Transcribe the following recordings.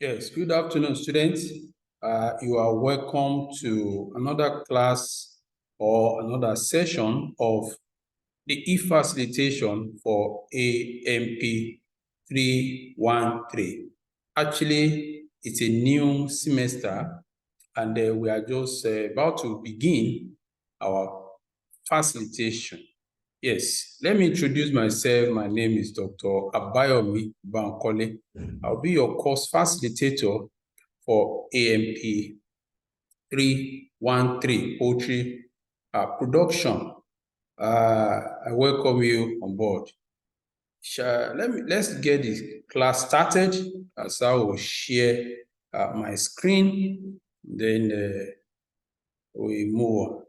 Yes, good afternoon, students. You are welcome to another class or another session of the e-facilitation for ANP313. Actually, it's a new semester, and we are just about to begin our facilitation. Yes, let me introduce myself. My name is Dr. Abayomi Bankole. I'll be your course facilitator for ANP 313 Poultry Production. I welcome you on board. Let's get this class started, as I will share my screen, then we move on.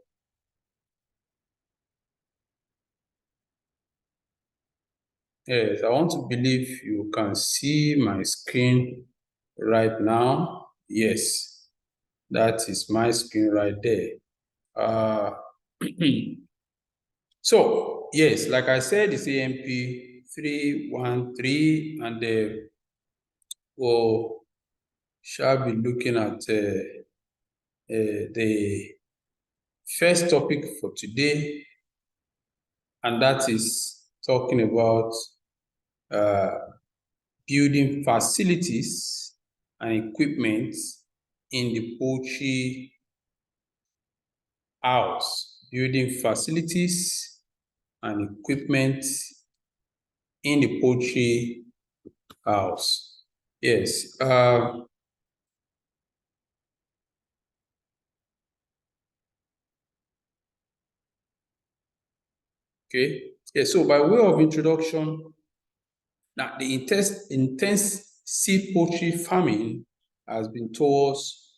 Yes, I want to believe you can see my screen right now. Yes, that is my screen right there. So, yes, like I said, it's ANP313, and we'll shall be looking at the first topic for today, and that is talking about building facilities and equipment in the poultry house. Building facilities and equipment in the poultry house. Yes. Okay. Yeah, so by way of introduction, now the intensive poultry farming has been towards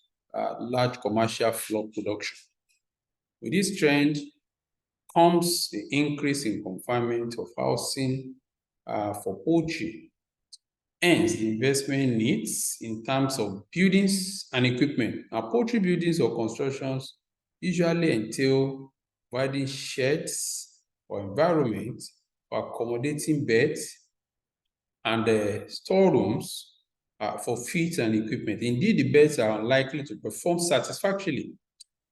large commercial flock production. With this trend comes the increase in confinement of housing for poultry. Hence, the investment needs in terms of buildings and equipment. Now, poultry buildings or constructions usually entail providing sheds or environment for accommodating beds and storerooms for feed and equipment. Indeed, the beds are unlikely to perform satisfactorily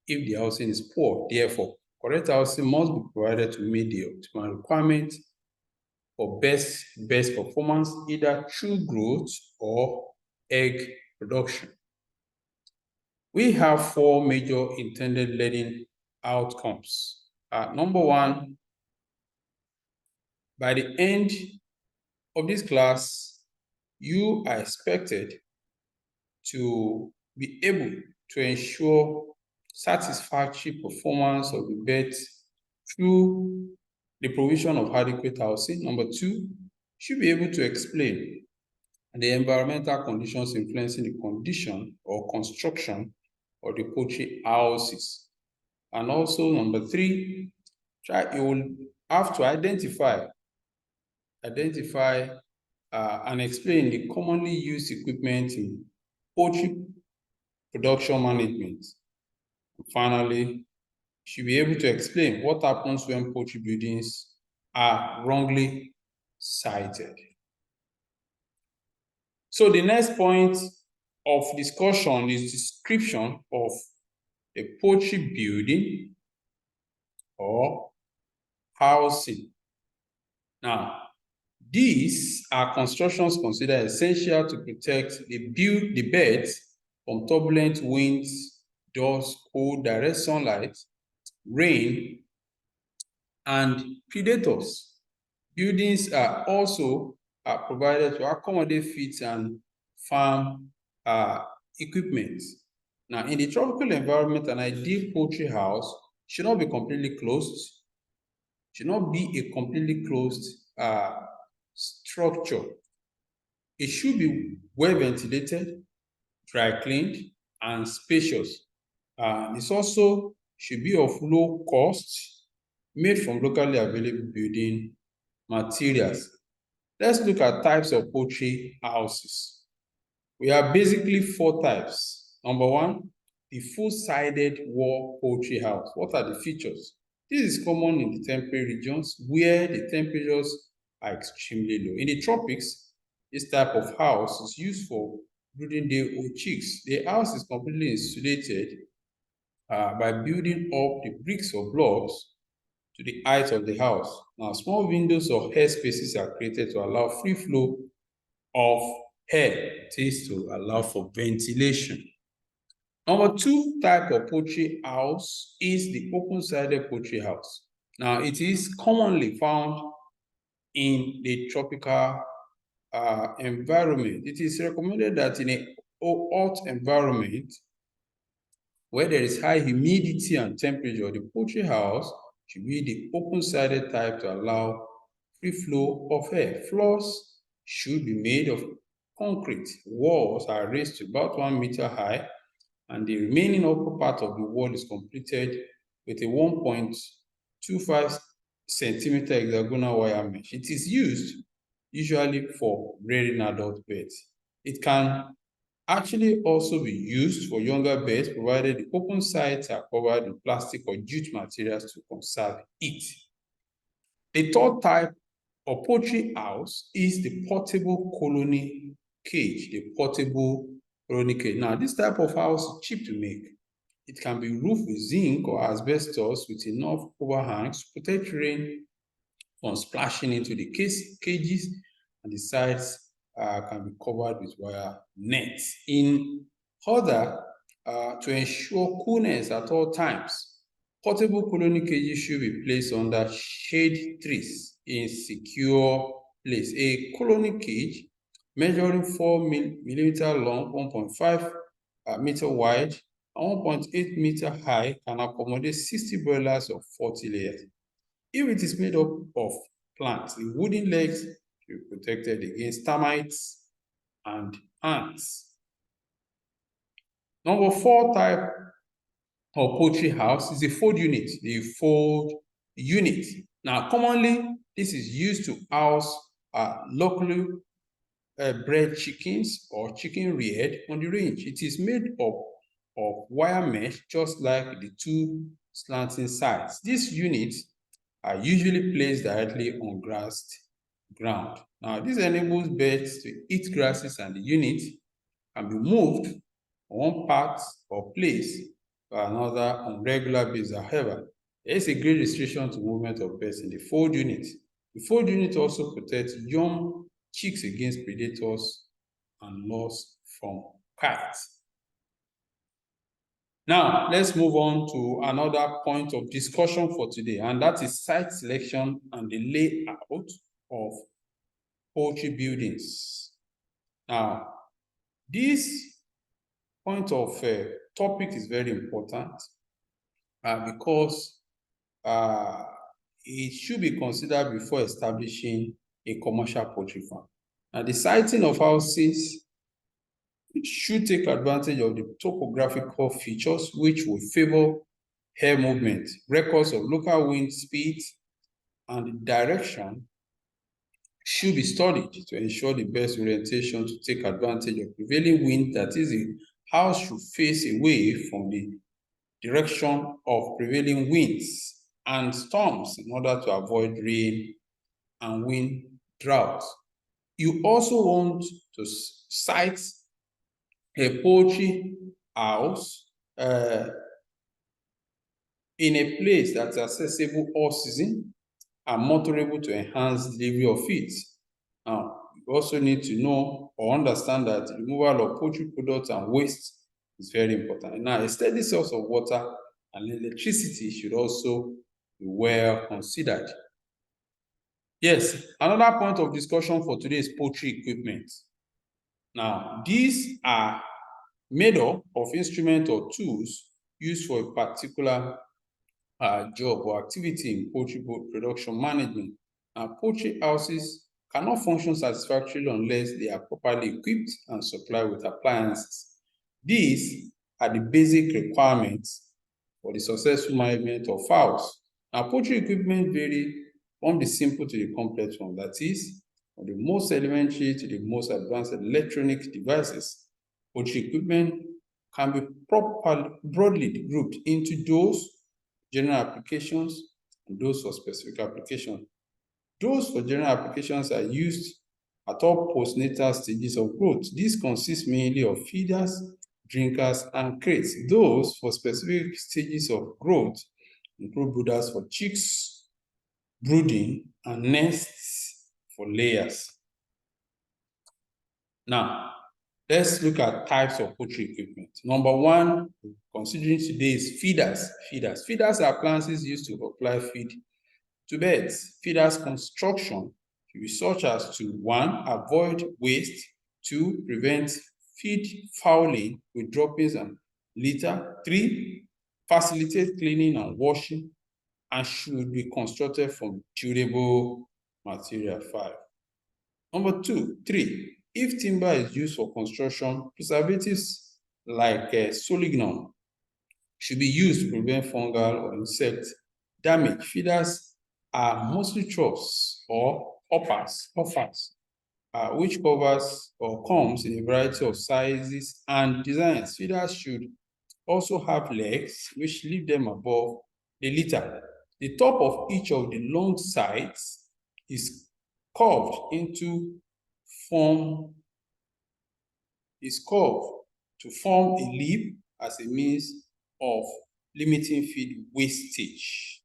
if the housing is poor. Therefore, correct housing must be provided to meet the optimal requirement for best performance, either through growth or egg production. We have four major intended learning outcomes. Number one, by the end of this class, you are expected to be able to ensure satisfactory performance of the beds through the provision of adequate housing. Number two, should be able to explain the environmental conditions influencing the condition or construction of the poultry houses. And also, number three, you will have to identify and explain the commonly used equipment in poultry production management. And finally, you should be able to explain what happens when poultry buildings are wrongly sited. So the next point of discussion is description of a poultry building or housing. Now, these are constructions considered essential to protect the beds from turbulent winds, dust, cold, direct sunlight, rain, and predators. Buildings are also provided to accommodate feeds and farm equipment. Now, in the tropical environment, an ideal poultry house should not be completely closed, should not be a completely closed structure. It should be well ventilated, dry cleaned, and spacious. It also should be of low cost, made from locally available building materials. Let's look at types of poultry houses. We have basically four types. Number one, the full-sided wall poultry house. What are the features? This is common in the temperate regions where the temperatures are extremely low. In the tropics, this type of house is used for brooding day-old chicks. The house is completely insulated by building up the bricks or blocks to the height of the house. Now, small windows or air spaces are created to allow free flow of air. It is to allow for ventilation. Number two type of poultry house is the open-sided poultry house. Now, it is commonly found in the tropical environment. It is recommended that in a hot environment where there is high humidity and temperature, the poultry house should be the open-sided type to allow free flow of air. Floors should be made of concrete. Walls are raised to about 1 meter high, and the remaining upper part of the wall is completed with a 1.25 centimeter hexagonal wire mesh. It is used usually for rearing adult birds. It can actually also be used for younger birds, provided the open sides are covered with plastic or jute materials to conserve heat. The third type of poultry house is the portable colony cage. Now, this type of house is cheap to make. It can be roofed with zinc or asbestos with enough overhangs to protect rain from splashing into the cages, and the sides can be covered with wire nets. In order to ensure coolness at all times, portable colony cages should be placed under shade trees in secure place. A colony cage measuring 4 millimeter long, 1.5 meter wide, and 1.8 meter high can accommodate 60 broilers of 40 layers. If it is made up of plants, the wooden legs should be protected against termites and ants. Number four type of poultry house is a fold unit. The fold unit. Now, commonly, this is used to house locally bred chickens or chicken reared on the range. It is made up of wire mesh, just like the two slanting sides. These units are usually placed directly on grassed ground. Now, this enables birds to eat grasses, and the unit can be moved from one part or place to another on regular basis. However, there is a great restriction to movement of birds in the fold unit. The fold unit also protects young chicks against predators and loss from kites. Now, let's move on to another point of discussion for today, and that is site selection and the layout of poultry buildings. Now, this point of topic is very important because it should be considered before establishing a commercial poultry farm. Now, the siting of houses should take advantage of the topographical features which will favor air movement. Records of local wind speeds and direction should be studied to ensure the best orientation to take advantage of prevailing wind. That is, the house should face away from the direction of prevailing winds and storms in order to avoid rain and wind drought. You also want to site a poultry house in a place that's accessible all season and motorable to enhance delivery of feed. Now, you also need to know or understand that removal of poultry products and waste is very important. Now, a steady source of water and electricity should also be well considered. Yes, another point of discussion for today is poultry equipment. Now, these are made up of instruments or tools used for a particular job or activity in poultry production management. Now, poultry houses cannot function satisfactorily unless they are properly equipped and supplied with appliances. These are the basic requirements for the successful management of fowls. Now, poultry equipment vary from the simple to the complex one, that is, from the most elementary to the most advanced electronic devices. Poultry equipment can be broadly grouped into those general applications and those for specific applications. Those for general applications are used at all postnatal stages of growth. This consists mainly of feeders, drinkers, and crates. Those for specific stages of growth include brooders for chicks, brooding, and nests for layers. Now, let's look at types of poultry equipment. Number one, considering today is feeders. Feeders are appliances used to apply feed to birds. Feeders construction should be such as to 1. Avoid waste, 2. Prevent feed fouling with droppings and litter, 3. Facilitate cleaning and washing, and should be constructed from durable material. 5. Number 3. If timber is used for construction, preservatives like solignum should be used to prevent fungal or insect damage. Feeders are mostly troughs or hoppers, which covers or comes in a variety of sizes and designs. Feeders should also have legs which leave them above the litter. The top of each of the long sides is curved to form a lip as a means of limiting feed wastage.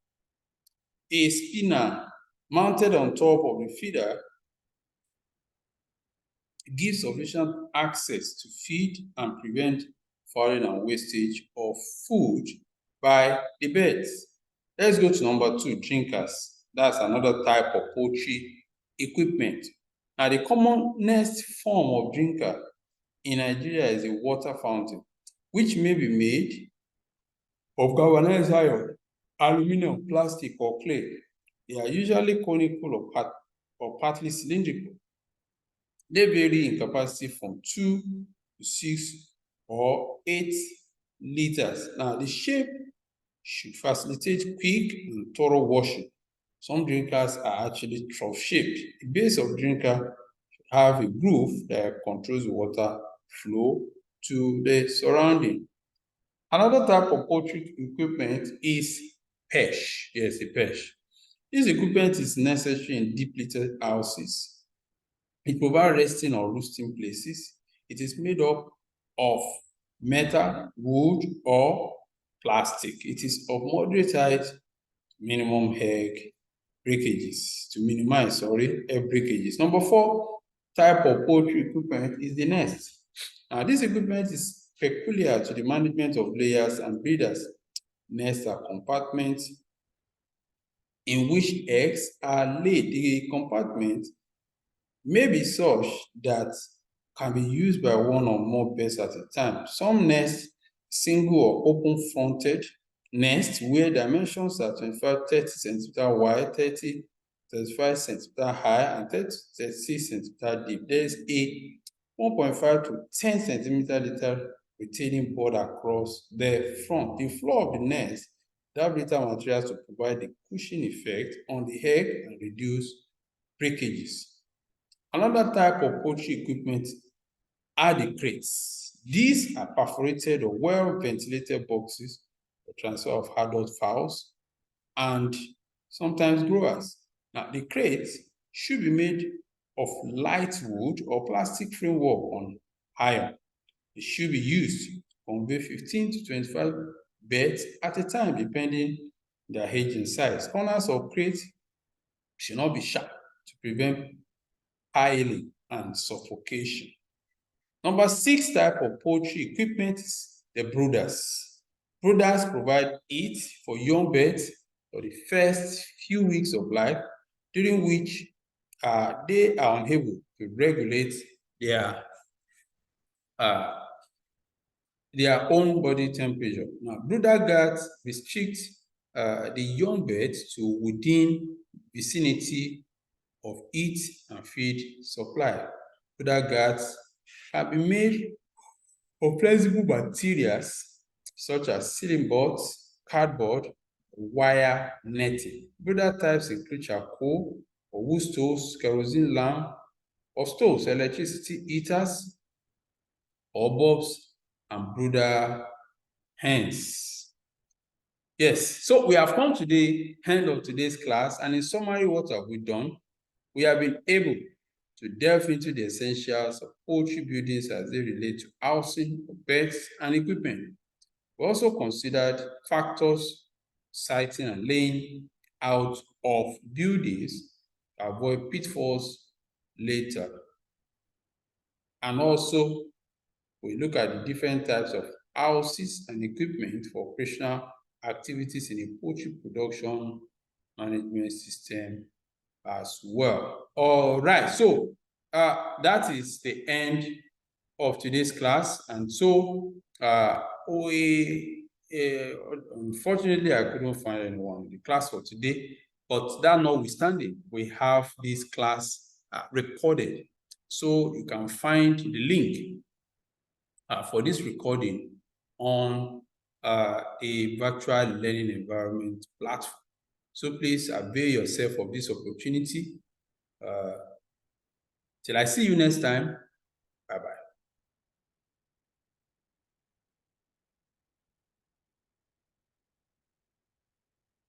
A spinner mounted on top of the feeder gives sufficient access to feed and prevent fouling and wastage of food by the birds. Let's go to number 2, drinkers. That's another type of poultry equipment. Now, the commonest form of drinker in Nigeria is a water fountain, which may be made of galvanized iron, aluminum, plastic, or clay. They are usually conical or partly cylindrical. They vary in capacity from 2 to 6 or 8 liters. Now, the shape should facilitate quick and thorough washing. Some drinkers are actually trough-shaped. The base of drinker should have a groove that controls the water flow to the surrounding. Another type of poultry equipment is perch. Yes, a perch. This equipment is necessary in deep-litter houses. It provides resting or roosting places. It is made up of metal, wood, or plastic. It is of moderate height, minimum egg breakages, to minimize egg breakages. Number 4 type of poultry equipment is the nest. Now, this equipment is peculiar to the management of layers and breeders. Nests are compartments in which eggs are laid. The compartment may be such that can be used by one or more birds at a time. Some nests, single or open-fronted nests, where dimensions are 25-30 cm wide, 30-35 cm high, and 30-36 cm deep. There is a 1.5 to 10 cm litter retaining board across the front. The floor of the nest have litter materials to provide a cushion effect on the egg and reduce breakages. Another type of poultry equipment are the crates. These are perforated or well-ventilated boxes for transfer of adult fowls and sometimes growers. Now, the crates should be made of light wood or plastic framework on iron. It should be used to convey 15 to 25 birds at a time, depending their age and size. Corners of crates should not be sharp to prevent piling and suffocation. Number 6 type of poultry equipment is the brooders. Brooders provide heat for young birds for the first few weeks of life, during which they are unable to regulate their own body temperature. Now, brooder guards restrict the young birds to within vicinity of heat and feed supply. Brooder guards can be made of flexible materials such as ceiling boards, cardboard, wire netting. Brooder types include charcoal or wood stoves, kerosene lamp or stoves, electricity heaters or bulbs, and brooder hens. Yes, so we have come to the end of today's class, and in summary, what have we done? We have been able to delve into the essentials of poultry buildings as they relate to housing, pets, and equipment. We also considered factors, siting and laying out of buildings to avoid pitfalls later. And also, we look at the different types of houses and equipment for operational activities in a poultry production management system as well. All right, so that is the end of today's class. And so unfortunately, I couldn't find anyone in the class for today, but that notwithstanding, we have this class recorded. So you can find the link for this recording on a virtual learning environment platform. So please avail yourself of this opportunity. Till I see you next time.